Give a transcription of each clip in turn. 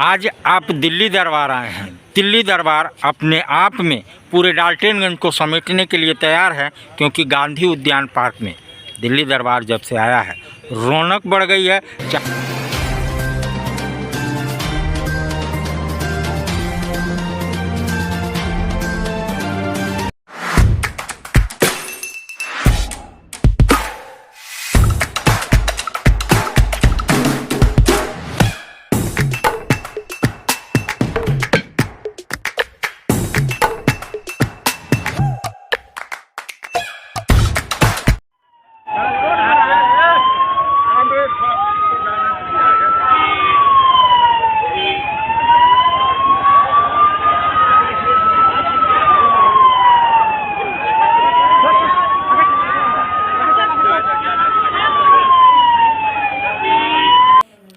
आज आप दिल्ली दरबार आए हैं। दिल्ली दरबार अपने आप में पूरे डाल्टनगंज को समेटने के लिए तैयार है, क्योंकि गांधी उद्यान पार्क में दिल्ली दरबार जब से आया है रौनक बढ़ गई है।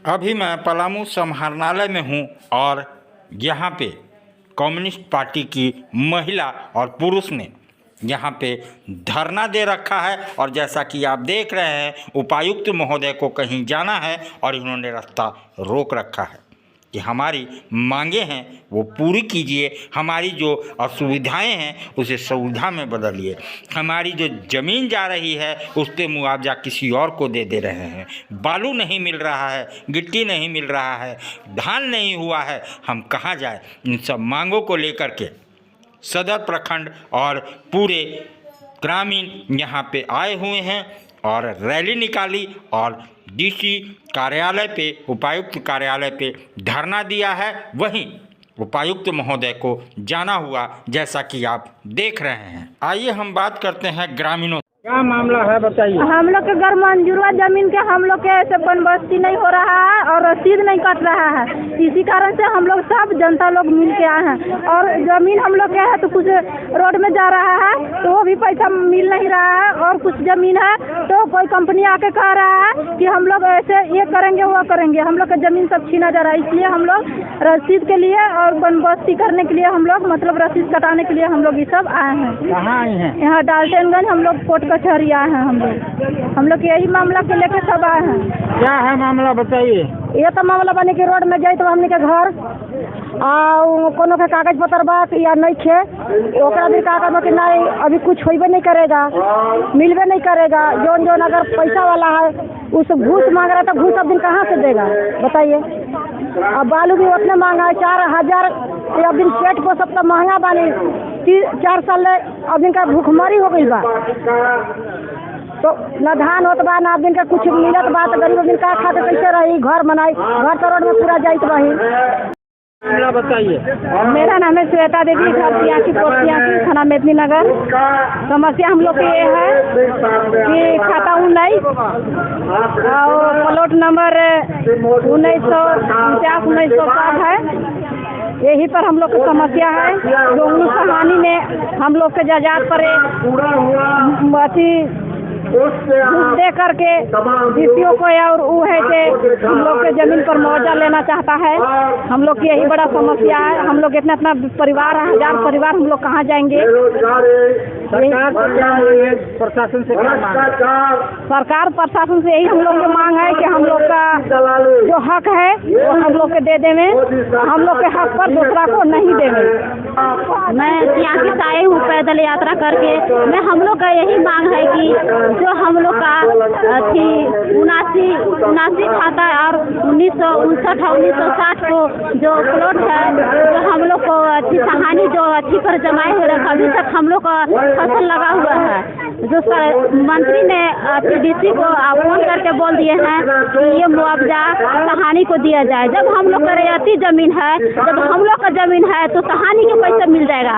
अभी मैं पलामू समाहरणालय में हूं और यहाँ पे कम्युनिस्ट पार्टी की महिला और पुरुष ने यहाँ पे धरना दे रखा है। और जैसा कि आप देख रहे हैं, उपायुक्त महोदय को कहीं जाना है और इन्होंने रास्ता रोक रखा है कि हमारी मांगे हैं वो पूरी कीजिए, हमारी जो असुविधाएं हैं उसे सुविधा में बदलिए, हमारी जो ज़मीन जा रही है उस पर मुआवजा किसी और को दे रहे हैं, बालू नहीं मिल रहा है, गिट्टी नहीं मिल रहा है, धान नहीं हुआ है, हम कहाँ जाए। इन सब मांगों को लेकर के सदर प्रखंड और पूरे ग्रामीण यहाँ पे आए हुए हैं और रैली निकाली और डीसी कार्यालय पे, उपायुक्त कार्यालय पे धरना दिया है। वहीं उपायुक्त महोदय को जाना हुआ, जैसा कि आप देख रहे हैं। आइए हम बात करते हैं ग्रामीणों। क्या मामला है बताइए। हम लोग के घर मंजूरा जमीन के हम लोग के ऐसे बंदोबस्ती नहीं हो रहा है और रसीद नहीं कट रहा है। इसी कारण से हम लोग सब जनता लोग मिल के आए हैं और जमीन हम लोग के है तो कुछ रोड में जा रहा है तो वो भी पैसा मिल नहीं रहा है, और कुछ जमीन है तो कोई कंपनी आके कह रहा है कि हम लोग ऐसे ये करेंगे वो करेंगे, हम लोग का जमीन सब छीना जा रहा है। इसलिए हम लोग रसीद के लिए और बंदोबस्ती करने के लिए हम लोग मतलब रसीद कटाने के लिए हम लोग ये सब आए हैं। कहाँ आए हैं? यहाँ डाल्टनगंज हम लोग कोर्ट कचहरी आए हैं। हम लोग यही मामला के लेके सब आए हैं। क्या है मामला बताइए। ये तो मामला बने कि रोड में जाए तो हमने के घर कोनो के कागज पत्र बा या नहीं खे, ओकरा भी कागज बा कि नहीं अभी कुछ होइबे नहीं करेगा, मिलबे नहीं करेगा। जोन जोन अगर पैसा वाला है उस घूस मांग रहा है तो घूस अब दिन कहाँ से देगा बताइए। अब बालू भी उतने महंगा है, 4,000 अब दिन पेट को सब तो महंगा बानी। 4 साल अब दिन का भूखमरी हो गई बा, तो न धान होत बा न दिन का कुछ मिलत बा, तो गरीब दिन का खा के कैसे रही, घर बनाई, घर तो रोड में पूरा जाइत रही। बताइए। मेरा नाम है श्वेता देवी, घर की थाना मेदिनीनगर। समस्या हम लोग की ये है कि खाता 19 और प्लॉट नंबर 1949 है, यही पर हम लोग की समस्या है। जो 19 में हम लोग के जायदाद पर अति दे करके डीसीओ को और वो है कि हम लोग के जमीन पर मुआवजा लेना चाहता है। हम लोग की यही बड़ा समस्या है। हम लोग इतना परिवार है, 1000 परिवार, हम लोग कहाँ जाएंगे। प्रशासन से सरकार प्रशासन से यही हम लोग की मांग है कि हम लोग का जो हक है वो हम लोग के दे देवे, हम लोग के हक पर दूसरा को नहीं देवे। मैं यहाँ से आई हूँ पैदल यात्रा करके। मैं हम लोग का यही मांग है कि जो हम लोग का 79 खाता है और 1959 और 1960 को जो प्लॉट है, जो हम लोग को अच्छी कहानी जो अच्छी पर जमाए हुए रखा, अभी तक हम लोग का फसल लगा हुआ है। जो मंत्री ने डीसी को फोन करके बोल दिए हैं कि ये मुआवजा कहानी को दिया जाए। जब हम लोग का रैयती जमीन है, जब हम लोग का जमीन है तो कहानी के पैसे मिल जाएगा।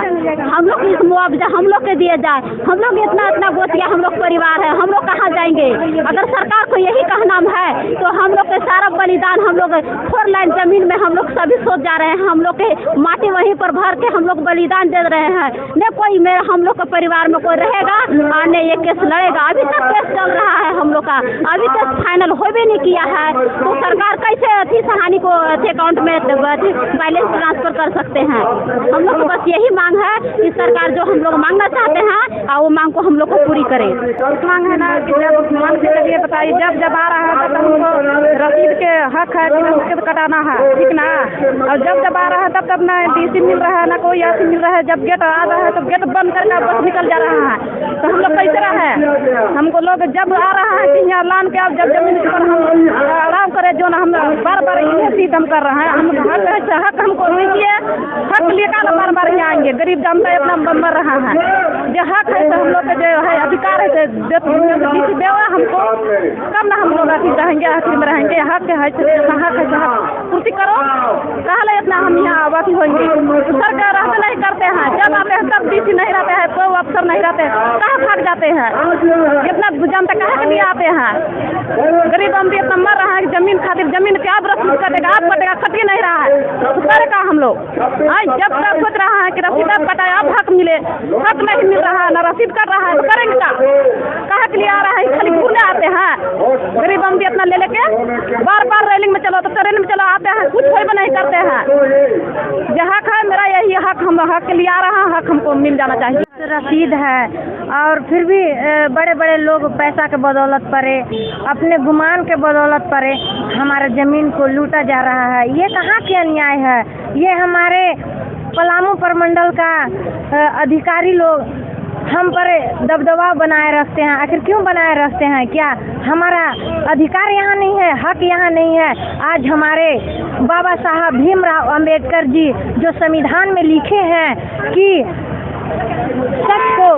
हम लोग इस मुआवजा हम लोग के दिया जाए। हम लोग इतना गोतिया हम लोग परिवार है, हम लोग कहाँ जाएंगे। अगर सरकार को यही कहना है तो हम लोग के सारा बलिदान हम लोग 4 लाइन जमीन में हम लोग सभी सोच जा रहे हैं। हम लोग के माटी वहीं पर भर के हम लोग बलिदान दे रहे हैं। न कोई मेरा हम लोग के परिवार में कोई रहेगा और न ये केस लड़ेगा। अभी तक केस चल रहा है हम लोग का, अभी तक फाइनल हो भी नहीं किया है। तो सरकार कैसे अच्छी सहानी को अच्छे अकाउंट में बैलेंस ट्रांसफर कर सकते हैं। हम लोग को बस यही मांग है कि सरकार जो हम लोग मांगना चाहते हैं और वो मांग को हम लोग को पूरी करे। मांग है ना कि जब मान के चलिए बताइए जब आ रहा है तब हमको रसीद के हक है कि रसीद कटाना है, ठीक ना। और जब आ रहा है तब ना डीसी मिल रहा है ना कोई ऐसी मिल रहा है। जब गेट आ रहा है तो गेट बंद करके बस निकल जा रहा है, तो हम लोग कैसे रहे। हमको लोग जब आ रहा है कि यहाँ लान के अब जब जमीन पर हम आराम करे जो ना हम बार ये चीज हम कर रहे हैं। हम हक हमको दीजिए, हक लेकर बार बार यहाँ आएंगे। गरीब जनता इतना मर रहा है, जो हक है तो हम लोग का जो है अधिकार है दे हमको, कब ना हम लोग अथी रहेंगे, आखिर में रहेंगे। हक है पूर्ति करो, कहले इतना हम यहाँ अथी होंगे। सरकार रहते नहीं करते हैं, जब आते हैं तब डीसी नहीं रहते हैं, कोई अफसर नहीं रहते, कहाँ भाग जाते हैं। इतना जनता कहाँ के लिए आते हैं। गरीब आदमी इतना मर रहा है जमीन खातिर, जमीन के अब रसीद कटेगा, अब कटेगा, कट ही नहीं रहा है तो करेगा हम लोग। जब तक सोच रहा है कि रसीद अब कटाए अब हक मिले, हक नहीं मिल रहा है, ना रसीद कट रहा है तो करेंगे क्या। कहाँ के लिए आ रहा है, खाली घूमने आते हैं। गरीब आदमी इतना ले लेके बार बार रेलिंग में चलो तो ट्रेन में चलो आते हैं, कुछ कोई भी नहीं करते हैं। जो हक है मेरा यही हक, हम हक के लिए आ रहा है, हक हमको मिल जाना चाहिए। रसीद है और फिर भी बड़े बड़े लोग पैसा के बदौलत परे, अपने गुमान के बदौलत परे हमारे ज़मीन को लूटा जा रहा है। ये कहाँ के अन्याय है। ये हमारे पलामू प्रमंडल का अधिकारी लोग हम पर दबदबाव बनाए रखते हैं। आखिर क्यों बनाए रखते हैं। क्या हमारा अधिकार यहाँ नहीं है, हक यहाँ नहीं है। आज हमारे बाबा साहब भीमराव अंबेडकर जी जो संविधान में लिखे हैं कि सच को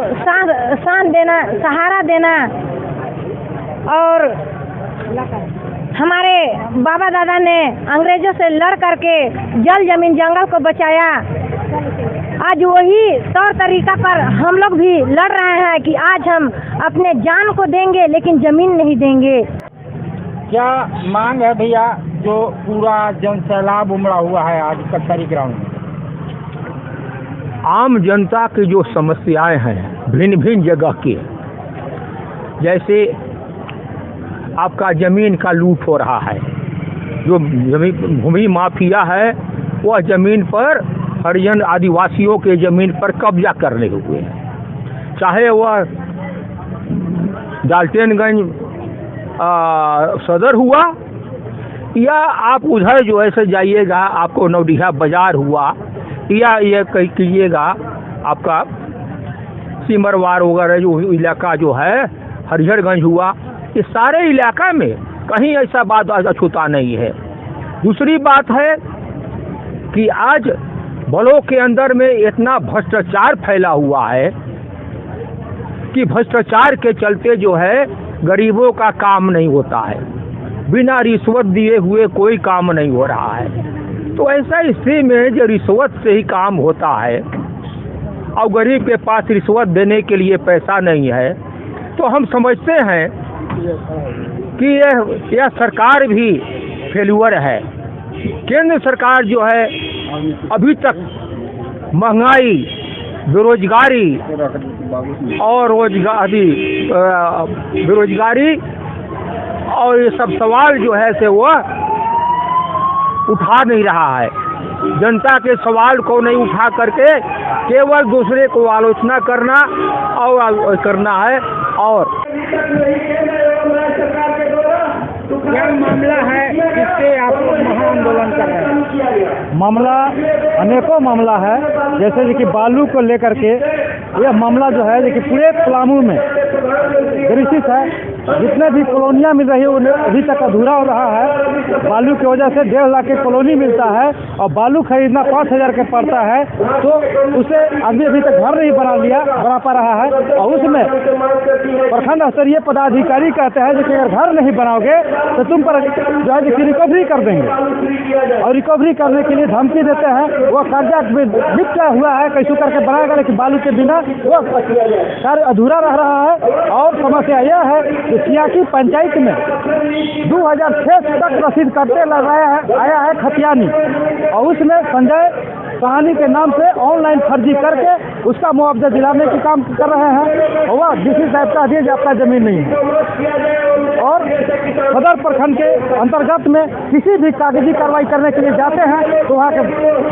शान देना, सहारा देना, और हमारे बाबा दादा ने अंग्रेजों से लड़ करके जल जमीन जंगल को बचाया। आज वही तौर तरीका पर हम लोग भी लड़ रहे हैं कि आज हम अपने जान को देंगे लेकिन जमीन नहीं देंगे। क्या मांग है भैया जो पूरा जन सैलाब उमड़ा हुआ है आज कचहरी ग्राउंड में? आम जनता की जो समस्याएं हैं भिन्न भिन्न जगह की, जैसे आपका ज़मीन का लूट हो रहा है, जो जमीन भूमि माफिया है वह ज़मीन पर हरिजन आदिवासियों के ज़मीन पर कब्जा करने हुए हैं। चाहे वह डाल्टनगंज सदर हुआ या आप उधर जो ऐसे जाइएगा आपको नवडीहा बाजार हुआ, या ये कीजिएगा आपका सिमरवार वगैरह जो इलाका जो है हरिहरगंज हुआ, इस सारे इलाका में कहीं ऐसा बात अछूता नहीं है। दूसरी बात है कि आज ब्लॉक के अंदर में इतना भ्रष्टाचार फैला हुआ है कि भ्रष्टाचार के चलते जो है गरीबों का काम नहीं होता है, बिना रिश्वत दिए हुए कोई काम नहीं हो रहा है। तो ऐसा स्थिति में जो रिश्वत से ही काम होता है और गरीब के पास रिश्वत देने के लिए पैसा नहीं है, तो हम समझते हैं कि यह सरकार भी फेल्यूर है। केंद्र सरकार जो है अभी तक महंगाई, बेरोजगारी और बेरोजगारी और ये सब सवाल जो है से वह उठा नहीं रहा है। जनता के सवाल को नहीं उठा करके केवल दूसरे को आलोचना करना और करना है। और क्या मामला है जिससे आप लोग महाआंदोलन कर रहे हैं? मामला अनेकों मामला है, जैसे कि बालू को लेकर के यह मामला जो है कि पूरे पलामू में ग्रसित है। जितने भी कॉलोनियाँ मिल रही है वो अभी तक अधूरा हो रहा है। बालू की वजह से 1.5 लाख की कॉलोनी मिलता है और बालू खरीदना 5,000 के पड़ता है, तो उसे आदमी अभी तक घर नहीं बना पा रहा है। और उसमें प्रखंड स्तरीय पदाधिकारी कहते हैं कि अगर घर नहीं बनाओगे तो तुम पर जो है कि रिकवरी कर देंगे, और रिकवरी करने के लिए धमकी देते हैं। वो कर्जा लिखा हुआ है कैसे करके बनाएगा, लेकिन बालू के बिना वो कार्य अधूरा रह रहा है। और समस्या यह है कि सियासी पंचायत में 2006 तक रसीद करते आया है खतियानी, और उसमें संजय सहानी के नाम से ऑनलाइन फर्जी करके उसका मुआवजा दिलाने के काम कर रहे हैं। और वह डीसी साहब का दिए आपका जमीन नहीं है। और सदर प्रखंड के अंतर्गत में किसी भी कागजी कार्रवाई करने के लिए जाते हैं तो वहाँ के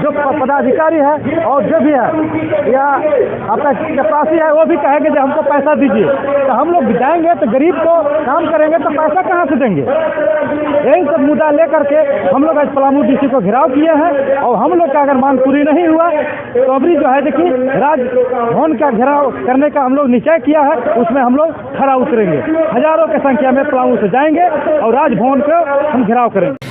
जो पदाधिकारी है और जो भी है या आपका चपरासी है वो भी कहेंगे जो हमको पैसा दीजिए, तो हम लोग जाएंगे तो गरीब को काम करेंगे तो पैसा कहाँ से देंगे। यही सब मुद्दा लेकर के हम लोग आज पलामू डीसी को घेराव किए हैं और हम लोग का अगर मांग पूरी नहीं हुआ तो अभी जो है देखिए राजभवन का घेराव करने का हम लोग निश्चय किया है, उसमें हम लोग खड़ा उतरेंगे, हजारों की संख्या में पलामू से जाएंगे और राजभवन को हम घेराव करेंगे।